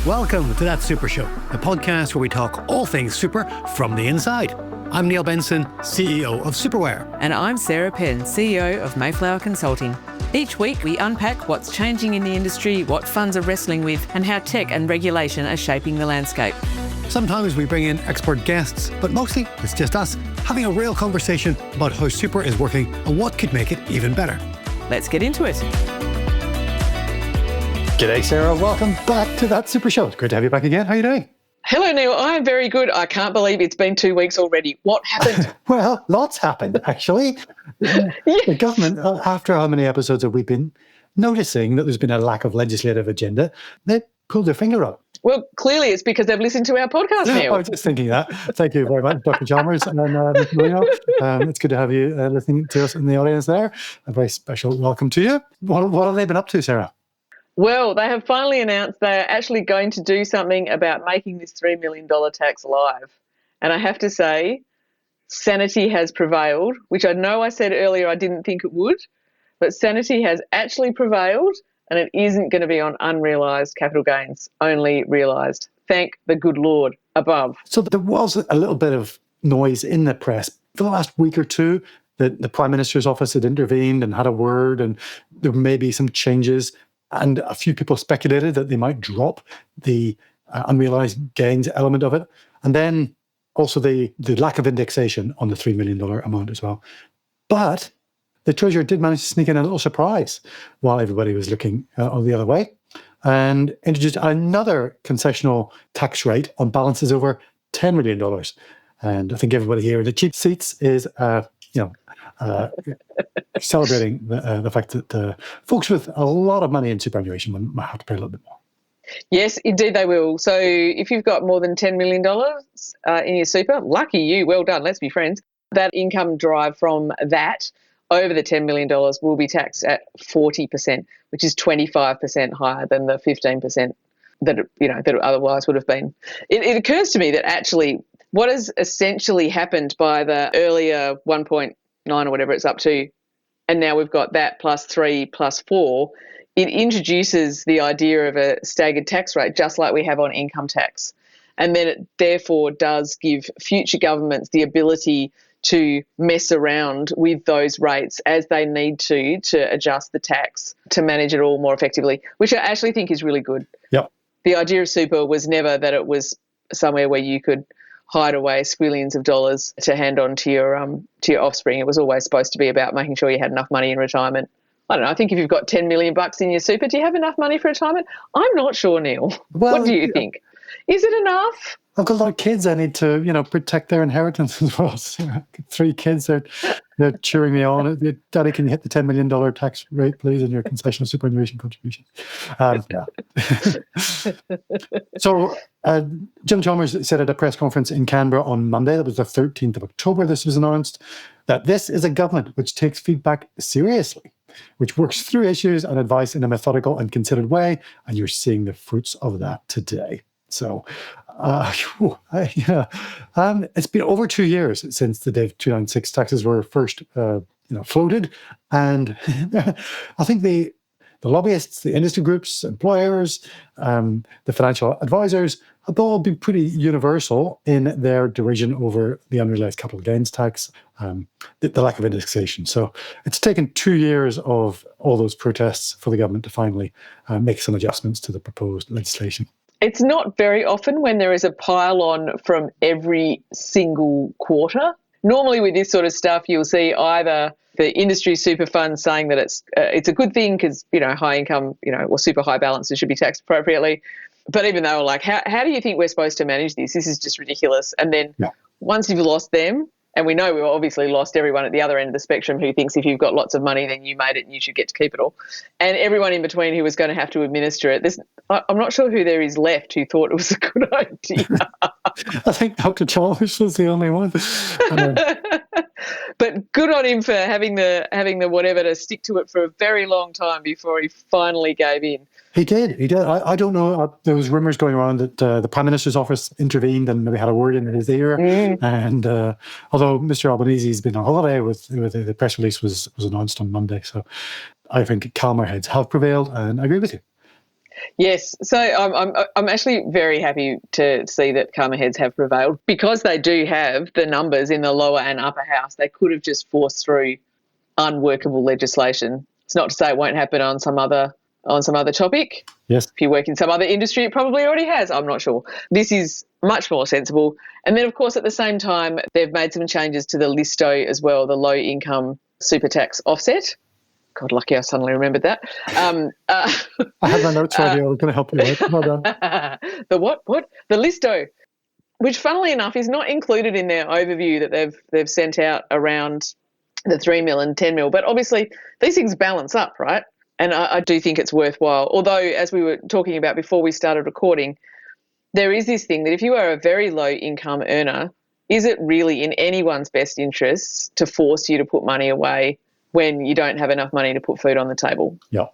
Welcome to That Super Show, the podcast where we talk all things super from the inside. I'm Neil Benson, CEO of Superware. And I'm Sarah Penn, CEO of Mayflower Consulting. Each week we unpack what's changing in the industry, what funds are wrestling with, and how tech and regulation are shaping the landscape. Sometimes we bring in expert guests, but mostly it's just us having a real conversation about how super is working and what could make it even better. Let's get into it. G'day, Sarah. Welcome back to That Super Show. It's great to have you back again. How are you doing? Hello, Neil. I'm very good. I can't believe it's been 2 weeks already. What happened? Well, lots happened, actually. The government, after how many episodes have we been noticing that there's been a lack of legislative agenda, they pulled their finger up. Well, clearly it's because they've listened to our podcast, Neil. I was just thinking that. Thank you very much, Dr. Chalmers and Mr. Marino. It's good to have you listening to us in the audience there. A very special welcome to you. What have they been up to, Sarah? Well, they have finally announced they're actually going to do something about making this $3 million tax live. And I have to say, Sanity has prevailed, which I know I said earlier I didn't think it would, but Sanity has actually prevailed, and it isn't going to be on unrealised capital gains, only realised. Thank the good Lord above. So there was a little bit of noise in the press for the last week or two that the Prime Minister's office had intervened and had a word, and there may be some changes. And a few people speculated that they might drop the unrealised gains element of it. And then also the lack of indexation on the $3 million amount as well. But the Treasurer did manage to sneak in a little surprise while everybody was looking on the other way and introduced another concessional tax rate on balances over $10 million. And I think everybody here in the cheap seats is, celebrating the fact that folks with a lot of money in superannuation might have to pay a little bit more. Yes, indeed they will. So if you've got more than $10 million in your super, lucky you, well done, let's be friends. That income derived from that over the $10 million will be taxed at 40%, which is 25% higher than the 15% that it otherwise would have been. It occurs to me that actually what has essentially happened by the earlier 1.9 or whatever it's up to, and now we've got that plus 3 plus 4, it introduces the idea of a staggered tax rate just like we have on income tax. And then it therefore does give future governments the ability to mess around with those rates as they need to adjust the tax to manage it all more effectively, which I actually think is really good. Yep. The idea of super was never that it was somewhere where you could hide away squillions of dollars to hand on to your offspring. It was always supposed to be about making sure you had enough money in retirement. I don't know. I think if you've got $10 million in your super, do you have enough money for retirement? I'm not sure, Neil. Well, what do you think? Is it enough? I've got a lot of kids. I need to, protect their inheritance as well. So, 3 kids, they're cheering me on. Daddy, can you hit the $10 million tax rate, please, in your concessional superannuation contribution? Yeah. So Jim Chalmers said at a press conference in Canberra on Monday, that was the 13th of October, this was announced, that this is a government which takes feedback seriously, which works through issues and advice in a methodical and considered way, and you're seeing the fruits of that today. So, it's been over 2 years since the day 296 taxes were first, floated, and I think the lobbyists, the industry groups, employers, the financial advisors have all been pretty universal in their derision over the unrealised capital gains tax, the lack of indexation. So it's taken 2 years of all those protests for the government to finally make some adjustments to the proposed legislation. It's not very often when there is a pile-on from every single quarter. Normally with this sort of stuff, you'll see either the industry super funds saying that it's a good thing because, high income, or super high balances should be taxed appropriately. But even though like, how do you think we're supposed to manage this? This is just ridiculous. And then once you've lost them, and we know we've obviously lost everyone at the other end of the spectrum who thinks if you've got lots of money, then you made it and you should get to keep it all. And everyone in between who was going to have to administer it. I'm not sure who there is left who thought it was a good idea. I think Dr. Chalmers was the only one. But good on him for having the whatever to stick to it for a very long time before he finally gave in. He did. I don't know. There was rumours going around that the Prime Minister's office intervened and maybe had a word in his ear. And although Mr. Albanese's been on holiday, with the press release was announced on Monday. So I think calmer heads have prevailed, and I agree with you. Yes. So I'm actually very happy to see that calmer heads have prevailed because they do have the numbers in the lower and upper house. They could have just forced through unworkable legislation. It's not to say it won't happen on some other topic. Yes. If you work in some other industry, it probably already has. I'm not sure. This is much more sensible. And then, of course, at the same time, they've made some changes to the LISTO as well, the low income super tax offset. God, lucky I suddenly remembered that. I had my notes right here. I was going to help you out. Well done. The what? The LISTO, which funnily enough is not included in their overview that they've sent out around the 3 mil and 10 mil. But obviously these things balance up, right? And I do think it's worthwhile. Although, as we were talking about before we started recording, there is this thing that if you are a very low income earner, is it really in anyone's best interests to force you to put money away when you don't have enough money to put food on the table? Yeah.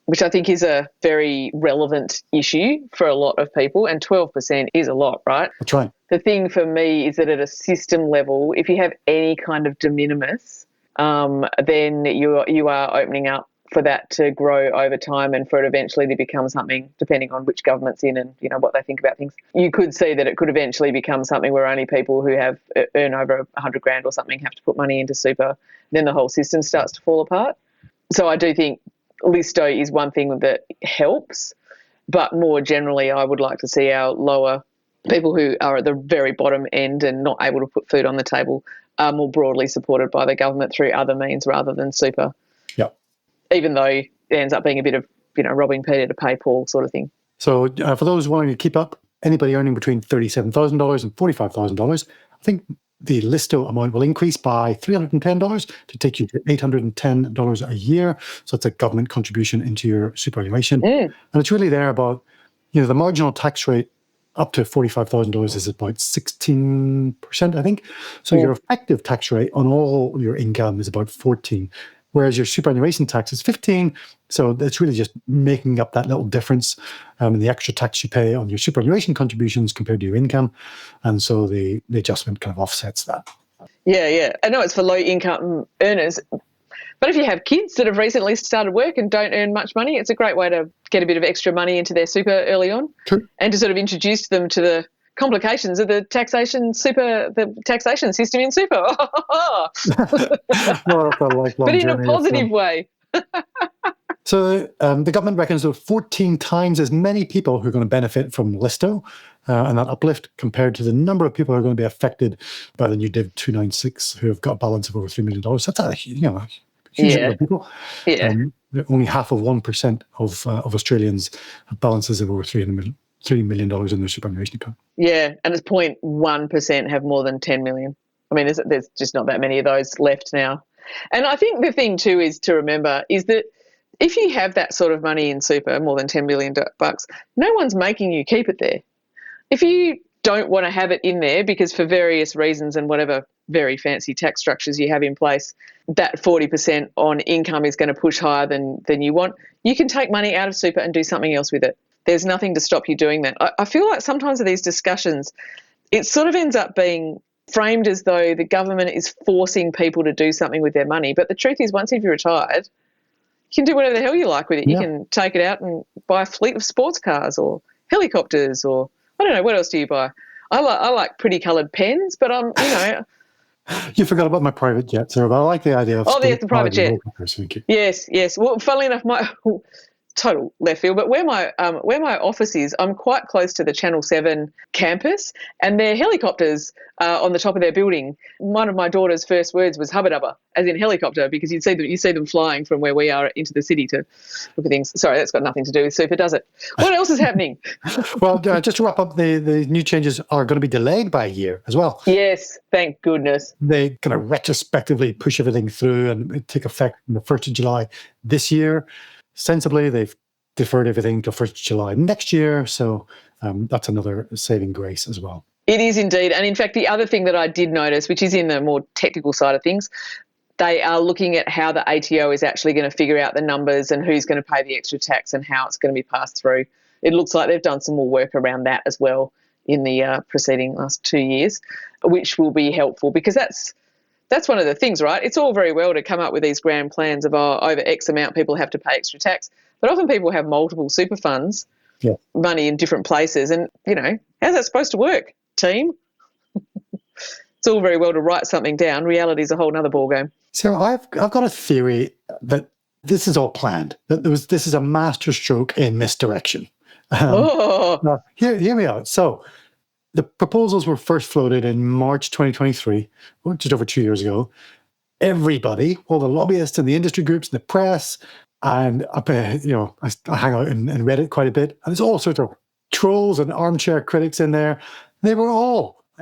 Which I think is a very relevant issue for a lot of people, and 12% is a lot, right? That's right. The thing for me is that at a system level, if you have any kind of de minimis, then you are opening up for that to grow over time and for it eventually to become something, depending on which government's in and, you know, what they think about things. You could see that it could eventually become something where only people who earn over 100 grand or something have to put money into super. Then the whole system starts to fall apart. So I do think LISTO is one thing that helps, but more generally I would like to see our lower people who are at the very bottom end and not able to put food on the table are more broadly supported by the government through other means rather than super. Yeah. Even though it ends up being a bit of, you know, robbing Peter to pay Paul sort of thing. So for those wanting to keep up, anybody earning between $37,000 and $45,000, I think the LISTO amount will increase by $310 to take you to $810 a year. So it's a government contribution into your superannuation. And it's really there about, you know, the marginal tax rate up to $45,000 is about 16%, I think. So your effective tax rate on all your income is about 14%. Whereas your superannuation tax is 15%. So it's really just making up that little difference in the extra tax you pay on your superannuation contributions compared to your income. And so the adjustment kind of offsets that. Yeah. I know it's for low income earners. But if you have kids that have recently started work and don't earn much money, it's a great way to get a bit of extra money into their super early on. True. And to sort of introduce them to the complications of the taxation system in super. But in a positive way. So the government reckons there are 14 times as many people who are going to benefit from LISTO and that uplift compared to the number of people who are going to be affected by the new Div 296 who have got a balance of over $3 million. So that's a huge number of people. Yeah. Only half of 1% of Australians have balances of over $3 million in their superannuation account. Yeah, and it's 0.1% have more than 10 million. I mean, there's just not that many of those left now. And I think the thing too is to remember is that if you have that sort of money in super, more than $10 million, no one's making you keep it there. If you don't want to have it in there because for various reasons and whatever very fancy tax structures you have in place, that 40% on income is going to push higher than you want, you can take money out of super and do something else with it. There's nothing to stop you doing that. I feel like sometimes in these discussions, it sort of ends up being framed as though the government is forcing people to do something with their money. But the truth is, once you've retired, you can do whatever the hell you like with it. Yeah. You can take it out and buy a fleet of sports cars or helicopters or I don't know, what else do you buy? I like pretty coloured pens, but You forgot about my private jet, sir, but I like the idea of... Oh, there's the private jet. Thank you. Yes. Well, funnily enough, my... total left field, but where my office is, I'm quite close to the Channel 7 campus, and their helicopters on the top of their building. One of my daughter's first words was hubba dubba, as in helicopter, because you see them flying from where we are into the city to look at things. Sorry, that's got nothing to do with super, does it? What else is happening? Well, just to wrap up, the new changes are going to be delayed by a year as well. Yes, thank goodness. They kind of retrospectively push everything through and take effect on the 1st of July this year. Sensibly, they've deferred everything to 1st of July next year, so that's another saving grace as well. It is indeed. And in fact, the other thing that I did notice, which is in the more technical side of things, they are looking at how the ATO is actually going to figure out the numbers and who's going to pay the extra tax and how it's going to be passed through. It looks like they've done some more work around that as well in the preceding last 2 years, which will be helpful because that's one of the things, right? It's all very well to come up with these grand plans of over X amount people have to pay extra tax, but often people have multiple super funds Yeah. money in different places. And, how's that supposed to work, team? It's all very well to write something down. Reality is a whole other ballgame. So I've got a theory that this is all planned, that this is a masterstroke in misdirection. Now, hear me out. So the proposals were first floated in March 2023, just over 2 years ago. Everybody, all the lobbyists and the industry groups and the press, and I hang out in Reddit quite a bit, and there's all sorts of trolls and armchair critics in there.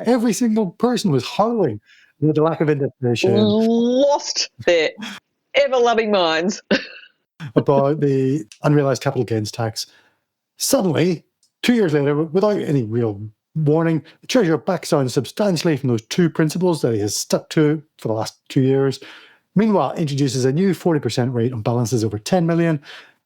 Every single person was howling with the lack of indexation. Lost their ever-loving minds. About the unrealised capital gains tax. Suddenly, 2 years later, without any real warning, the Treasurer backs down substantially from those two principles that he has stuck to for the last 2 years. Meanwhile, introduces a new 40% rate on balances over 10 million,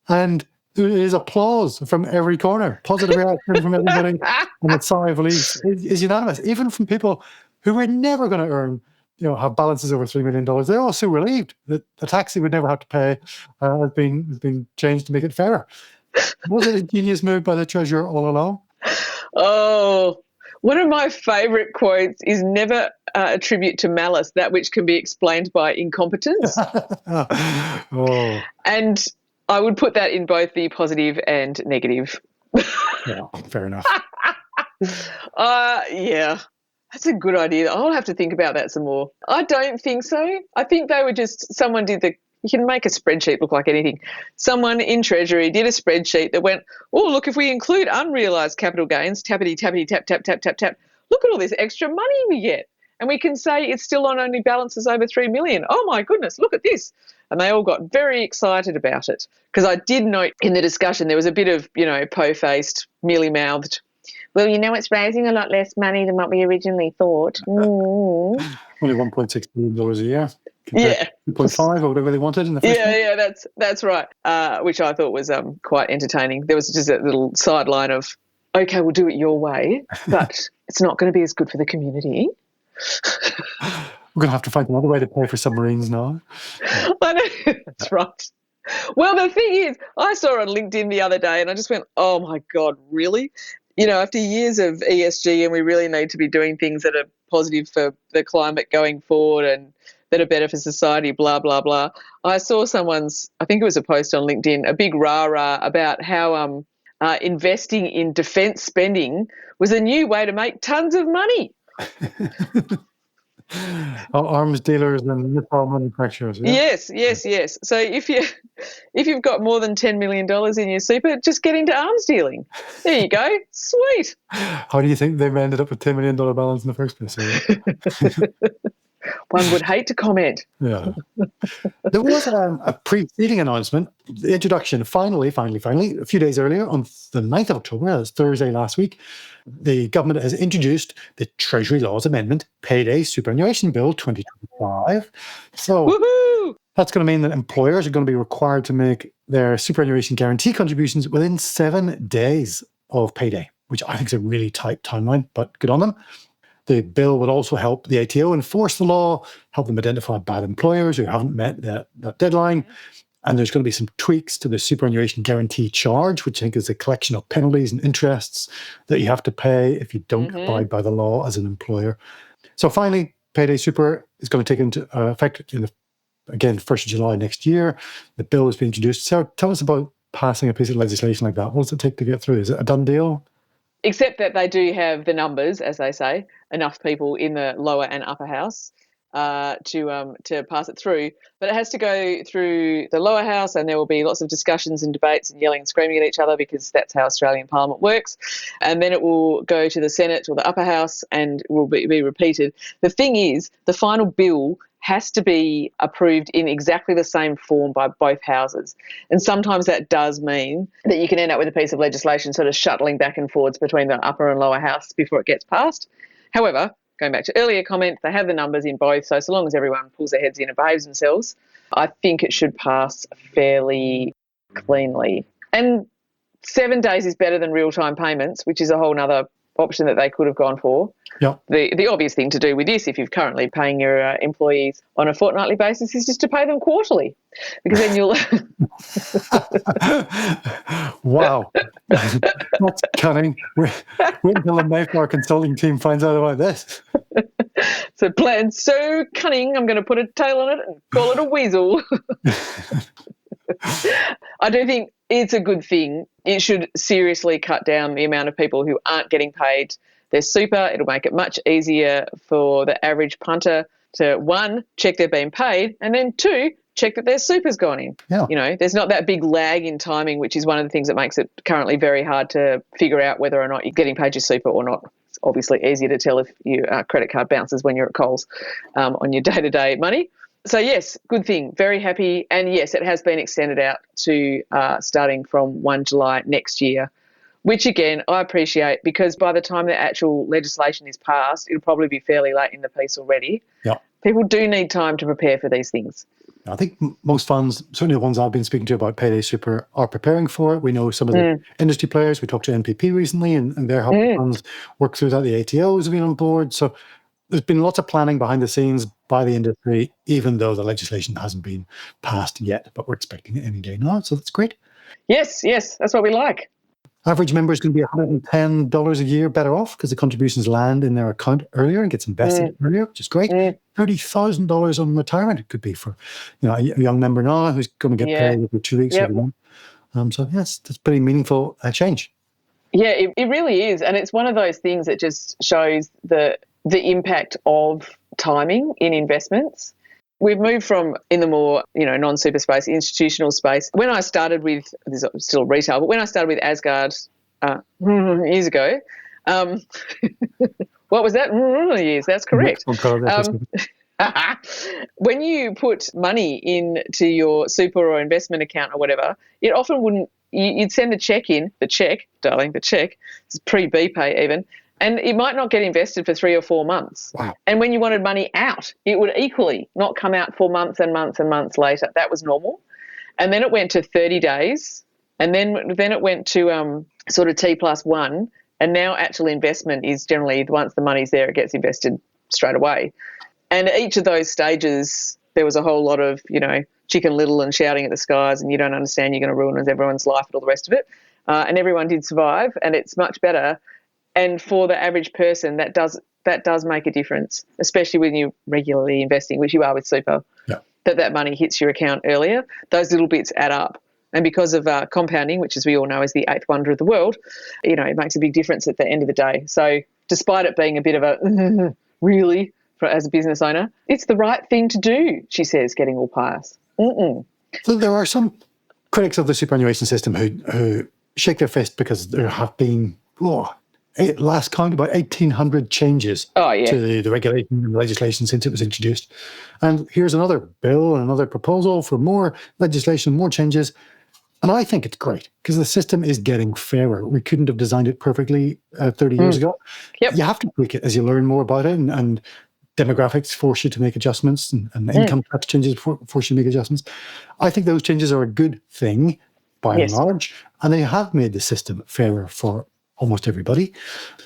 and there is applause from every corner. Positive reaction from everybody, and the sigh of relief is unanimous, even from people who were never going to earn, have balances over $3 million. They're all so relieved that the tax they would never have to pay has been changed to make it fairer. Was it a genius move by the Treasurer all along? Oh, one of my favourite quotes is never attribute to malice that which can be explained by incompetence. Oh. And I would put that in both the positive and negative. Yeah, fair enough. Yeah, that's a good idea. I'll have to think about that some more. I don't think so. I think they were someone did you can make a spreadsheet look like anything. Someone in Treasury did a spreadsheet that went, oh, look, if we include unrealised capital gains, tappity, tappity, tap, tap, tap, tap, tap, look at all this extra money we get. And we can say it's still on only balances over 3 million. Oh, my goodness, look at this. And they all got very excited about it. Because I did note in the discussion there was a bit of, po-faced, mealy-mouthed, well, it's raising a lot less money than what we originally thought. Only $1.6 billion a year. Yeah. 2.5 or whatever they wanted in the first one. Yeah, that's right, which I thought was quite entertaining. There was just a little sideline of, okay, we'll do it your way, but it's not going to be as good for the community. We're going to have to find another way to pay for submarines now. I know, that's right. Well, the thing is, I saw on LinkedIn the other day and I just went, oh, my God, really? After years of ESG and we really need to be doing things that are positive for the climate going forward and that are better for society, blah, blah, blah. I saw I think it was a post on LinkedIn, a big rah-rah about how investing in defence spending was a new way to make tons of money. Arms dealers and missile manufacturers. Yeah? Yes. So if you've got more than $10 million in your super, just get into arms dealing. There you go. Sweet. How do you think they ended up with $10 million balance in the first place? One would hate to comment. Yeah. There was a preceding announcement, the introduction, finally, a few days earlier, on the 9th of October, that's Thursday last week, the government has introduced the Treasury Laws Amendment Payday Superannuation Bill 2025. So Woohoo! That's going to mean that employers are going to be required to make their superannuation guarantee contributions within 7 days of payday, which I think is a really tight timeline, but good on them. The bill would also help the ATO enforce the law, help them identify bad employers who haven't met that deadline. And there's going to be some tweaks to the superannuation guarantee charge, which I think is a collection of penalties and interests that you have to pay if you don't abide by the law as an employer. So finally, Payday Super is going to take into effect again, 1st of July next year. The bill has been introduced. Sarah, tell us about passing a piece of legislation like that. What does it take to get through? Is it a done deal? Except that they do have the numbers, as they say, enough people in the lower and upper house to pass it through. But it has to go through the lower house, and there will be lots of discussions and debates and yelling and screaming at each other, because that's how Australian Parliament works. And then it will go to the Senate or the upper house and will be repeated. The thing is, the final bill has to be approved in exactly the same form by both houses. And sometimes that does mean that you can end up with a piece of legislation sort of shuttling back and forwards between the upper and lower house before it gets passed. However, going back to earlier comments, they have the numbers in both, so long as everyone pulls their heads in and behaves themselves, I think it should pass fairly cleanly. And 7 days is better than real-time payments, which is a whole nother option that they could have gone for. Yeah. The obvious thing to do with this, if you're currently paying your employees on a fortnightly basis, is just to pay them quarterly, because then you'll... Wow. That's cunning. Wait until the Mayflower Consulting team finds out about this. So plan so cunning, I'm going to put a tail on it and call it a weasel. I do think it's a good thing. It should seriously cut down the amount of people who aren't getting paid their super. It'll make it much easier for the average punter to, one, check they're being paid, and then two, check that their super's gone in. Yeah. You know, there's not that big lag in timing, which is one of the things that makes it currently very hard to figure out whether or not you're getting paid your super or not. It's obviously easier to tell if your credit card bounces when you're at Coles on your day-to-day money. So, yes, good thing. Very happy. And, yes, it has been extended out to starting from 1 July next year, which, again, I appreciate, because by the time the actual legislation is passed, it'll probably be fairly late in the piece already. Yeah. People do need time to prepare for these things. I think most funds, certainly the ones I've been speaking to about Payday Super, are preparing for it. We know some of the industry players. We talked to NPP recently, and they're helping funds work through that. The ATOs have been on board. So there's been lots of planning behind the scenes by the industry, even though the legislation hasn't been passed yet. But we're expecting it any day now, so that's great. Yes, that's what we like. Average member is going to be $110 a year better off because the contributions land in their account earlier and gets invested earlier, which is great. $30,000 on retirement it could be for a young member now who's going to get paid every 2 weeks. So, yes, that's pretty meaningful change. Yeah, it really is. And it's one of those things that just shows the impact of timing in investments. We've moved from, in the more, non-super space, institutional space. When I started with, this is still retail, but when I started with Asgard years ago, what was that? Years, that's correct. When you put money into your super or investment account or whatever, it often wouldn't, you'd send the check, darling, it's pre-BPay even, and it might not get invested for 3 or 4 months. Wow. And when you wanted money out, it would equally not come out for months and months and months later. That was normal. And then it went to 30 days, and then it went to sort of T+1, and now actual investment is generally, once the money's there, it gets invested straight away. And at each of those stages, there was a whole lot of, Chicken Little and shouting at the skies, and you don't understand, you're going to ruin everyone's life and all the rest of it. And everyone did survive, and it's much better. And for the average person, that does make a difference, especially when you're regularly investing, which you are with super, that money hits your account earlier. Those little bits add up. And because of compounding, which as we all know is the eighth wonder of the world, it makes a big difference at the end of the day. So despite it being a bit of a really, as a business owner, it's the right thing to do, she says, getting all pious. So there are some critics of the superannuation system who shake their fist because there have been, last count, about 1,800 changes to the regulation and legislation since it was introduced. And here's another bill and another proposal for more legislation, more changes. And I think it's great because the system is getting fairer. We couldn't have designed it perfectly 30 years ago. Yep. You have to tweak it as you learn more about it, and demographics force you to make adjustments, and income tax changes force you to make adjustments. I think those changes are a good thing by and large, and they have made the system fairer for almost everybody.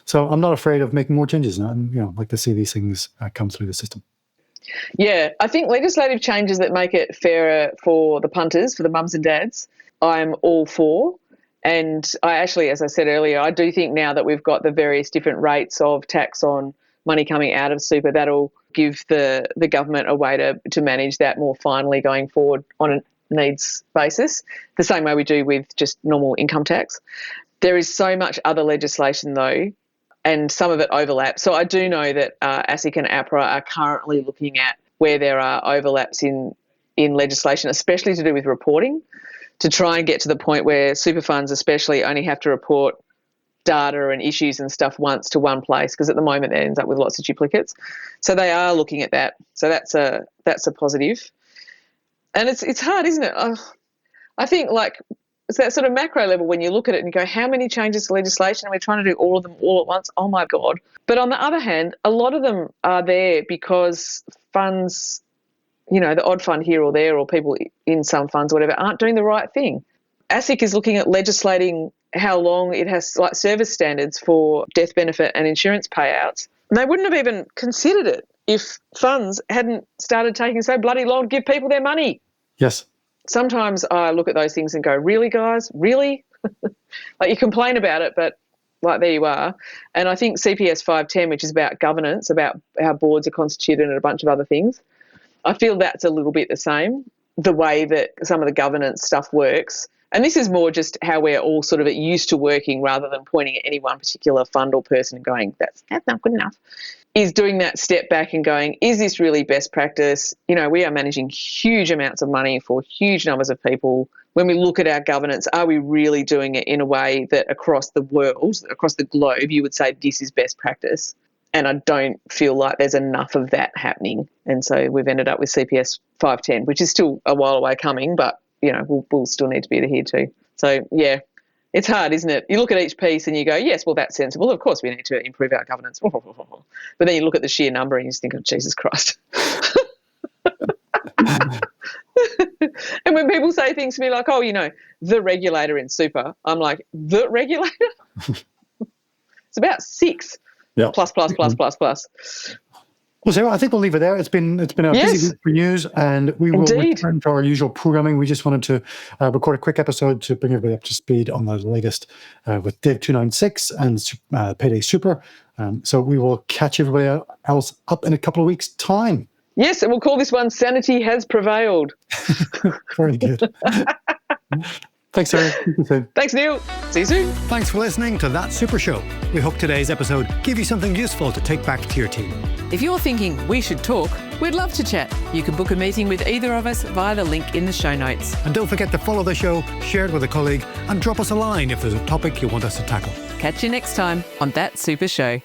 So I'm not afraid of making more changes, and I'd like to see these things come through the system. Yeah, I think legislative changes that make it fairer for the punters, for the mums and dads, I'm all for. And I actually, as I said earlier, I do think now that we've got the various different rates of tax on money coming out of super, that'll give the government a way to manage that more finely going forward on a needs basis, the same way we do with just normal income tax. There is so much other legislation, though, and some of it overlaps. So I do know that ASIC and APRA are currently looking at where there are overlaps in legislation, especially to do with reporting, to try and get to the point where super funds especially only have to report data and issues and stuff once to one place, because at the moment it ends up with lots of duplicates. So they are looking at that. So that's a positive. And it's hard, isn't it? I think it's that sort of macro level when you look at it and you go, how many changes to legislation? And we're trying to do all of them all at once. Oh, my God. But on the other hand, a lot of them are there because funds, the odd fund here or there, or people in some funds, whatever, aren't doing the right thing. ASIC is looking at legislating how long it has, like service standards for death benefit and insurance payouts. And they wouldn't have even considered it if funds hadn't started taking so bloody long to give people their money. Yes. Sometimes I look at those things and go, really, guys? Really? Like, you complain about it, but like, there you are. And I think CPS 510, which is about governance, about how boards are constituted and a bunch of other things, I feel that's a little bit the same, the way that some of the governance stuff works. And this is more just how we're all sort of used to working, rather than pointing at any one particular fund or person and going, that's not good enough, is doing that step back and going, is this really best practice? You know, we are managing huge amounts of money for huge numbers of people. When we look at our governance, are we really doing it in a way that across the world, across the globe, you would say this is best practice? And I don't feel like there's enough of that happening. And so we've ended up with CPS 510, which is still a while away coming, but, you know, we'll still need to be adhered to. So, yeah, it's hard, isn't it? You look at each piece and you go, yes, well, that's sensible. Of course we need to improve our governance. But then you look at the sheer number and you just think, oh, Jesus Christ. And when people say things to me like, oh, you know, the regulator in super, I'm like, the regulator? It's about 6. Yeah. Plus. Well, Sarah, I think we'll leave it there. It's been a busy week for news, and we will return to our usual programming. We just wanted to record a quick episode to bring everybody up to speed on the latest with Div 296 and Payday Super. So we will catch everybody else up in a couple of weeks' time. Yes, and we'll call this one Sanity Has Prevailed. Very good. Thanks, Sarah. See you soon. Thanks, Neil. See you soon. Thanks for listening to That Super Show. We hope today's episode gave you something useful to take back to your team. If you're thinking we should talk, we'd love to chat. You can book a meeting with either of us via the link in the show notes. And don't forget to follow the show, share it with a colleague, and drop us a line if there's a topic you want us to tackle. Catch you next time on That Super Show.